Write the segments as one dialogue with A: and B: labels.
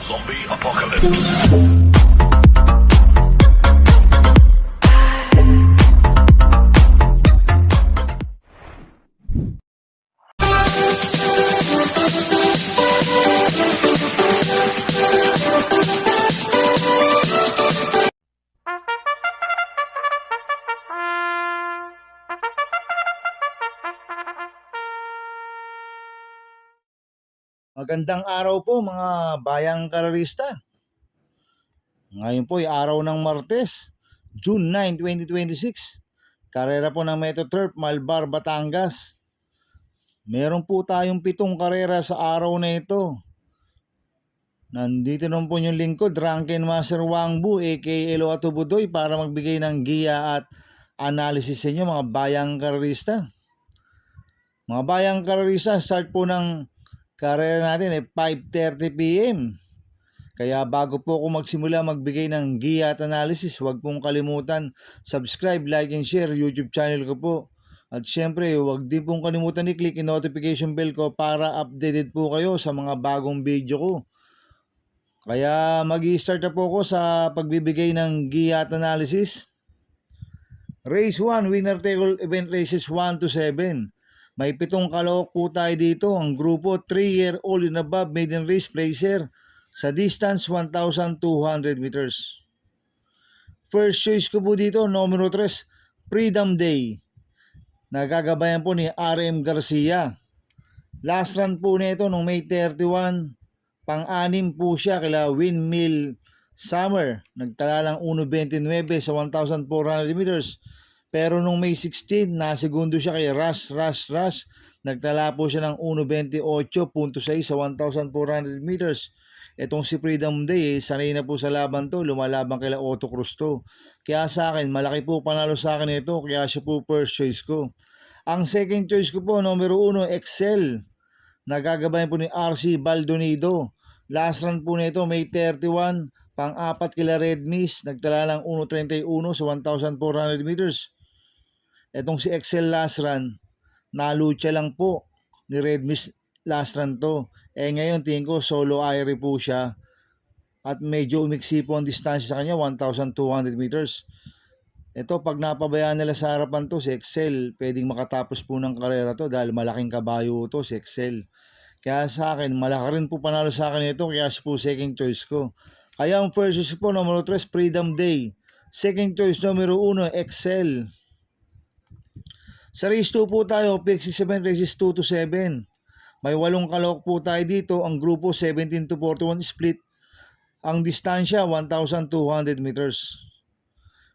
A: Zombie Apocalypse.
B: Magandang araw po mga bayang karerista. Ngayon po ay araw ng Martes, June 9, 2026. Karera po ng Metroturf, Malbar, Batangas. Meron po tayong 7 karera sa araw na ito. Nandito naman po yung lingkod, Rankin Master Wangbu, aka Elo Atubudoy, para magbigay ng giya at analysis sa inyo mga bayang karerista. Mga bayang karerista, start po ng karera natin ay 5:30 PM. Kaya bago po ako magsimula magbigay ng giya at analysis, huwag pong kalimutan subscribe, like, and share YouTube channel ko po. At syempre, huwag din pong kalimutan i-click yung notification bell ko para updated po kayo sa mga bagong video ko. Kaya mag-i-start na po ako sa pagbibigay ng giya at analysis. Race 1, winner take all event races 1 to 7. May 7 kalahok po tayo dito. Ang grupo 3-year-old and above maiden race placer sa distance 1,200 meters. First choice ko po dito, numero 3, Freedom Day. Nagagabayan po ni RM Garcia. Last run po nito nung May 31, pang-anim po siya kila Windmill Summer. Nagtala lang 1.29 sa 1,400 meters. Pero nung May 16, nasegundo siya kay Rush. Nagtala po siya ng 1.28.6 sa 1,400 meters. Itong si Freedom Day, sanay na po sa laban to, lumalaban kay Otto Cruz to. Kaya sa akin, malaki po panalo sa akin ito, kaya siya po first choice ko. Ang second choice ko po, numero 1, Excel. Nagagabayan po ni RC Baldonido. Last run po nito, May 31, pang-apat kila Red Mist, nagtala ng 1.31 sa 1,400 meters. Etong si Excel last run, nalucha lang po ni Red Mist last run to. Ngayon tingin ko solo airy po siya at medyo umiksi po ang distansya sa kanya, 1,200 meters. Ito, pag napabayaan nila sa harapan to, si Excel, pwedeng makatapos po ng karera to dahil malaking kabayo to si Excel. Kaya sa akin, malaki rin po panalo sa akin ito, kaya siya po second choice ko. Kaya ang first choice po, numero 3, Freedom Day. Second choice, numero 1, Excel. Sa race 2 po tayo, pick 67 races 2 to 7. May 8 kalahok po tayo dito. Ang grupo 17 to 41 split. Ang distansya 1,200 meters.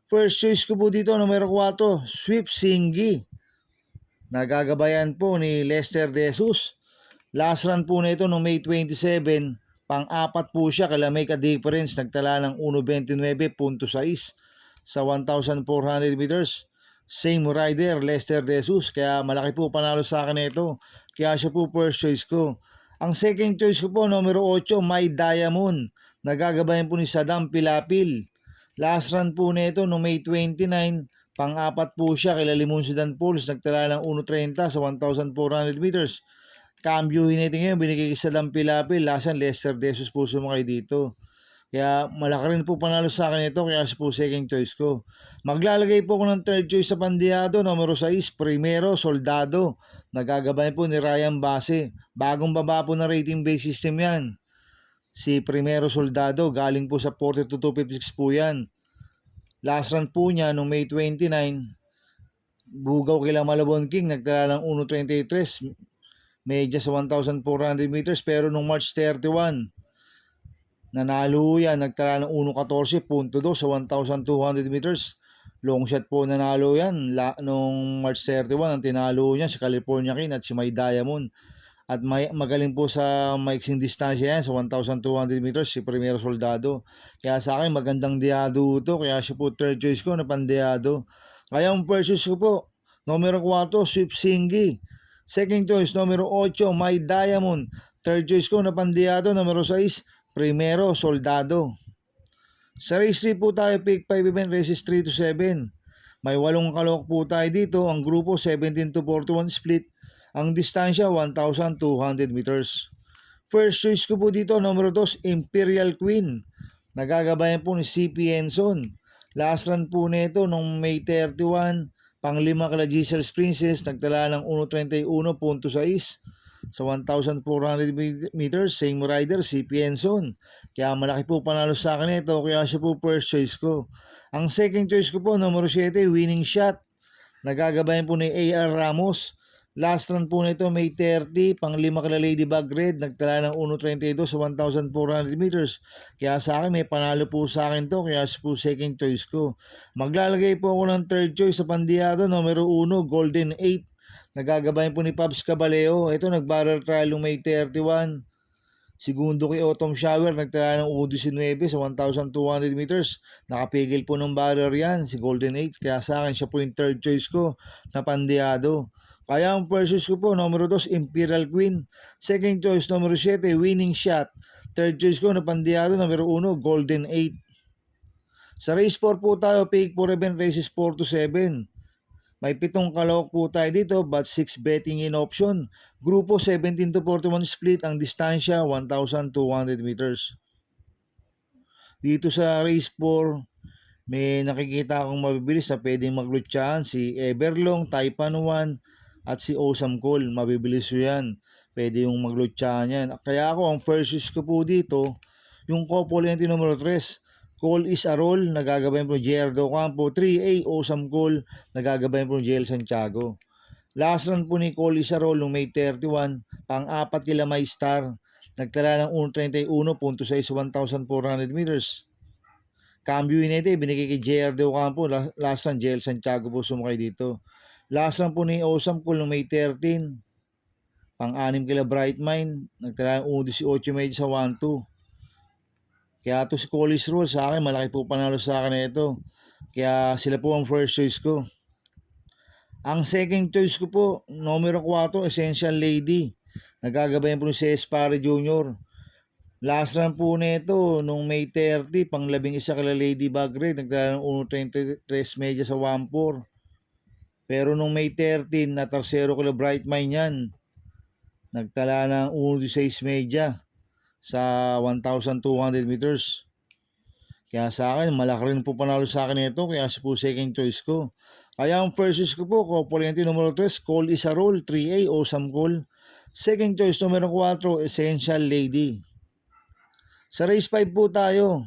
B: First choice ko po dito, numero 4, Sweep Singi. Nagagabayan po ni Lester De Jesus. Last run po nito noong May 27, pang-apat po siya kala Make a Difference, nagtala ng 1.29.6 sa 1,400 meters. Same rider, Lester De Jesus, kaya malaki po panalo sa akin ito, kaya siya po first choice ko. Ang second choice ko po, numero 8, My Diamond. Nagagabayan po ni Saddam Pilapil. Last run po nito noong May 29, pang-apat po siya kila Limon Sudan Pools, nagtala ng 1.30 sa 1,400 meters. Cambio natin ngayon, binigay kay Saddam Pilapil, lasan Lester De Jesus po sumakay dito. Kaya malaki rin po panalo sa akin ito, kaya siya po second choice ko. Maglalagay po ako ng third choice sa pandiyado, numero 6, Primero Soldado. Nagagabayan po ni Ryan Base. Bagong baba po na rating base system yan. Si Primero Soldado, galing po sa 42-256 po yan. Last run po niya noong May 29, bugaw kila Malabon King, nagtala ng 1.33, medya sa 1,400 meters, pero nung March 31, nanalo yan, nagtala ng 1.14.2 sa 1,200 meters. Long shot po nanalo yan. Nung March 31, ang tinalo niya si California King at si My Diamond. At magaling po sa maiksing distansya yan, sa 1,200 meters, si Primero Soldado. Kaya sa akin, magandang diado ito, kaya siya po third choice ko na pandiado. Kaya ang first choice ko po, numero 4, Sweep Singi. Second choice, numero 8, My Diamond. Third choice ko na pandiado, numero 6, Primero Soldado. Sa race 3 po tayo, pick 5 event races 3 to 7. May 8 kalahok po tayo dito. Ang grupo 17 to 41 split. Ang distansya 1,200 meters. First choice ko po dito, numero 2, Imperial Queen. Nagagabayan po ni CP Henson. Last run po nito nung May 31, pang-5 kala Giselle's Princess, nagtala ng 1:31.6 sa 1,400 meters. Same rider, CP Henson. Kaya malaki po panalo sa akin ito, kaya siya po first choice ko. Ang second choice ko po, numero 7, Winning Shot. Nagagabayan po ni AR Ramos. Last run po nito May 30, pang-5 kala Ladybug Red, nagtala ng 1:32 sa 1,400 meters. Kaya sa akin may panalo po sa akin to, kaya po second choice ko. Maglalagay po ako ng third choice sa pandiyado, numero 1, Golden 8. Nagagabayan po ni Pabs Cabaleo. Ito nag-barrel trial ng May 31. Segundo kay Autumn Shower, nagtala ng 1:19 sa 1,200 meters. Nakapigil po ng barrier yan, si Golden 8. Kaya sa akin siya po yung third choice ko na pandiyado. Kaya ang first choice ko po, numero 2, Imperial Queen. Second choice, numero 7, Winning Shot. Third choice ko na pandiyado, numero 1, Golden 8. Sa race 4 po tayo, pick for event races 4 to 7. May 7 kalawak po tayo dito, but 6 betting in option. Grupo 17 to 41 split, ang distansya 1,200 meters. Dito sa race 4, may nakikita akong mabibilis na pwedeng maglutsahan, si Everlong, Taipan 1, at si Awesome Call. Mabibilis yan. Pwede yung maglutsahan yan. Kaya ako, ang first choice ko po dito, yung Copolente numero 3, Call is a Roll, nagagabayan po Gerardo Campo. 3A, Awesome Call, nagagabayan po JL Santiago. Last run po ni Call is a Roll noong May 31, pang-4 kila May Star, nagtala ng 1:31.6 sa 1,400 meters. Cambio inete, binigay kay Gerardo Campo. Last run, JL Santiago po sumakay dito. Last run po ni Awesome Cool noong May 13, pang-6 kila Bright Mind, nagtala ng 1:18 sa 1-2. Kaya to si Collis Roll, sa akin malaki po panalo sa akin ito. Kaya sila po ang first choice ko. Ang second choice ko po, numero 4, Essential Lady. Nagagabayan po ni si Espare Jr. Last run po nito nung May 30, pang-11 kala Ladybug Red, nagtala ng 1:33 media sa 1-4. Pero nung May 13, na tersero kila Bright Mind yan, nagtala ng 1:16 media sa 1,200 meters. Kaya sa akin, malaki rin po panalo sa akin ito, kaya siya po second choice ko. Kaya ang first choice ko po, Copolente numero 3, Call is a Roll, 3A, Awesome Call. Second choice, numero 4, Essential Lady. Sa race 5 po tayo,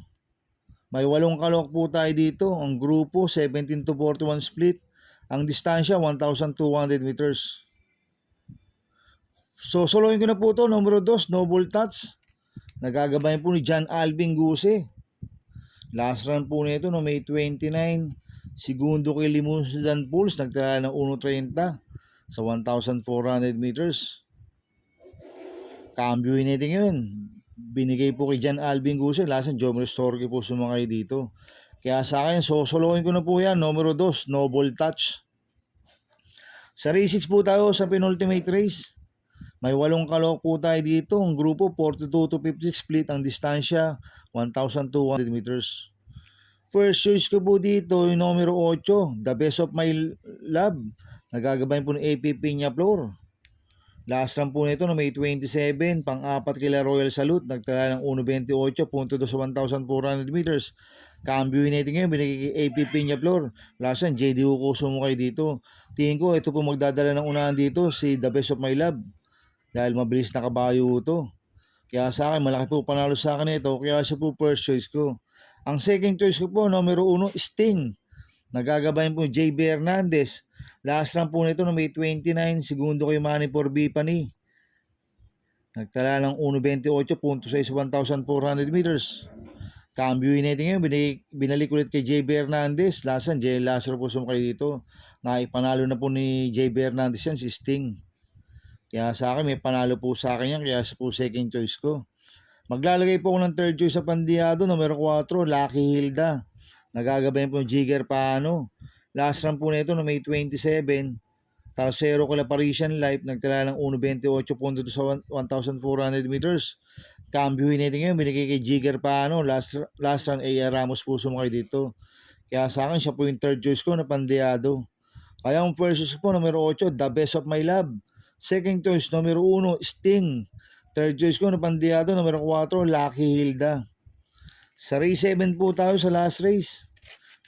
B: may 8 kalok po tayo dito. Ang grupo, 17 to 41 split. Ang distansya, 1,200 meters. So, soloin ko na po ito, numero 2, Noble Touch. Nagagabayan po ni John Alvin Guse. Last run po nito no May 29. Segundo kay Limon Sudan Pools, nagtala ng 1:30 sa 1,400 meters. Cambio natin yun. Binigay po kay John Alvin Guse. Last run, Jomel Storky po sumakay dito. Kaya sa akin, soloin ko na po yan. Numero 2, Noble Touch. Sa race 6 po tayo sa penultimate race. May 8 kalok po tayo dito. Ang grupo 42 to 56 split. Ang distansya 1,200 meters. First choice ko po dito yung numero 8, The Best of My Love. Nagagabayan po ng AP Piña Flor. Last run po nito no May 27, pang-4 kila Royal Salute, nagtala ng 1:28.2 sa 1,400 meters. Cambio natin ngayon, binigay kay AP Piña Flor. Last run, JD Uco sumakay dito. Tingin ko, ito po magdadala ng unahan dito, si The Best of My Love. Dahil mabilis na kabayo ito. Kaya sa akin, malaki po panalo sa akin ito, kaya siya po first choice ko. Ang second choice ko po, numero 1, Sting. Nagagabayan po JB Hernandez. Last run po nito no May 29, segundo kay Manny Porbipani. Nagtala ng 1:28.6 sa 1,400 meters. Cambio natin ngayon, binalik ulit kay JB Hernandez. Last run, JL Lazaro po sumakay dito. Naipanalo na po ni JB Hernandez yan, si Sting. Kaya sa akin, may panalo po sa akin yan, kaya sa po second choice ko. Maglalagay po ako ng third choice sa pandiyado, numero 4, Lucky Hilda. Nagagabayan po Jigger Paano. Last run po nito no May 27, tersero kala Parisian Life, nagtala ng 1:28.2 sa 1,400 meters. Cambio natin ngayon, binigay kay Jigger Paano. Last run, AR Ramos po sumakay dito. Kaya sa akin, siya po yung third choice ko na pandiyado. Kaya ang first choice po, numero 8, The Best of My Love. Second choice, numero 1, Sting. Third choice ko na pandiyado, numero 4, Lucky Hilda. Sa race 7 po tayo sa last race.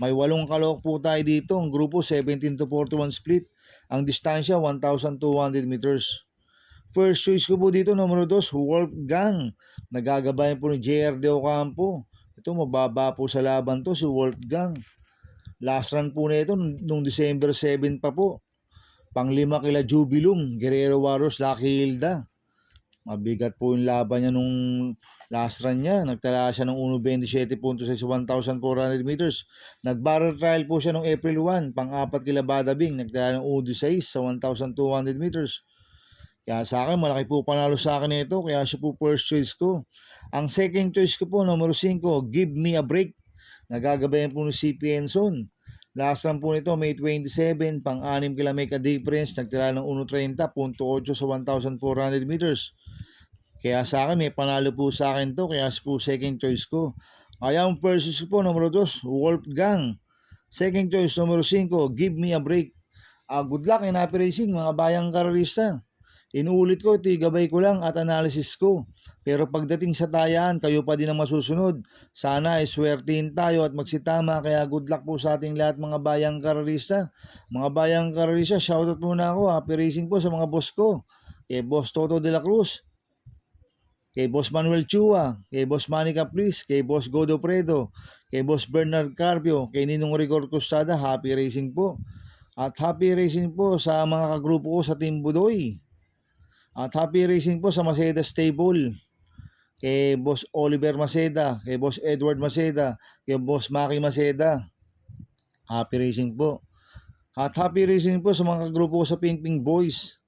B: May 8 kalok po tayo dito. Ang grupo 17 to 41 split. Ang distansya 1,200 meters. First choice ko po dito, numero 2, Wolfgang. Nagagabayan po ni JR De Ocampo. Ito, mababa po sa laban to si Wolfgang. Last run po na ito nung December 7 pa po. Panglima kila Jubilum, Guerrero Warriors, Lucky Hilda. Mabigat po yung laban niya nung last run niya. Nagtala siya ng 1.27 puntos sa 1,400 meters. Nag-barrel trial po siya nung April 1. Pang-apat kila Badabing. Nagtala ng 1.6 sa 1,200 meters. Kaya sa akin, malaki po panalo sa akin ito. Kaya siya po first choice ko. Ang second choice ko po, numero 5, Give Me a Break. Nagagabayan po ni CP Enson. Last run po nito, May 27. Pang-anim kila Make a Difference. Nagtala ng 1.30.8 sa 1,400 meters. Kaya sa akin, may panalo po sa akin to. Kaya po second choice ko. Kaya ang first choice ko po, numero 2, Wolfgang. Second choice, numero 5, Give Me a Break. Good luck in happy racing, mga bayang karerista. Inuulit ko, ito gabay ko lang at analysis ko. Pero pagdating sa tayaan, kayo pa din ang masusunod. Sana ay swertihin tayo at magsitama. Kaya good luck po sa ating lahat, mga bayang karerista. Mga bayang karerista, shoutout muna ako. Happy racing po sa mga boss ko. Kay Boss Toto de la Cruz, kay Boss Manuel Chua, kay Boss Manny Capriz, kay Boss Godo Predo, kay Boss Bernard Carpio, kay Ninong Rigor Custada, happy racing po. At happy racing po sa mga kagrupo ko sa Team Budoy. At happy racing po sa Maceda Stable, kay Boss Oliver Maceda, kay Boss Edward Maceda, kay Boss Maki Maceda. Happy racing po. At happy racing po sa mga kagrupo ko sa Ping Ping Boys.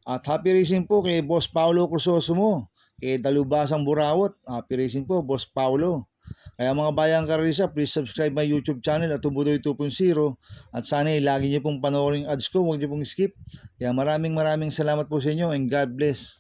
B: At happy racing po kay Boss Paulo Crusosumo, kay Dalubasang Burawot. Happy racing po, Boss Paulo. Kaya mga bayang karisa, please subscribe my YouTube channel at Tubudoy 2.0. At sana lagi niyo pong panoorin ads ko, huwag niyo pong skip. Kaya maraming salamat po sa inyo and God bless.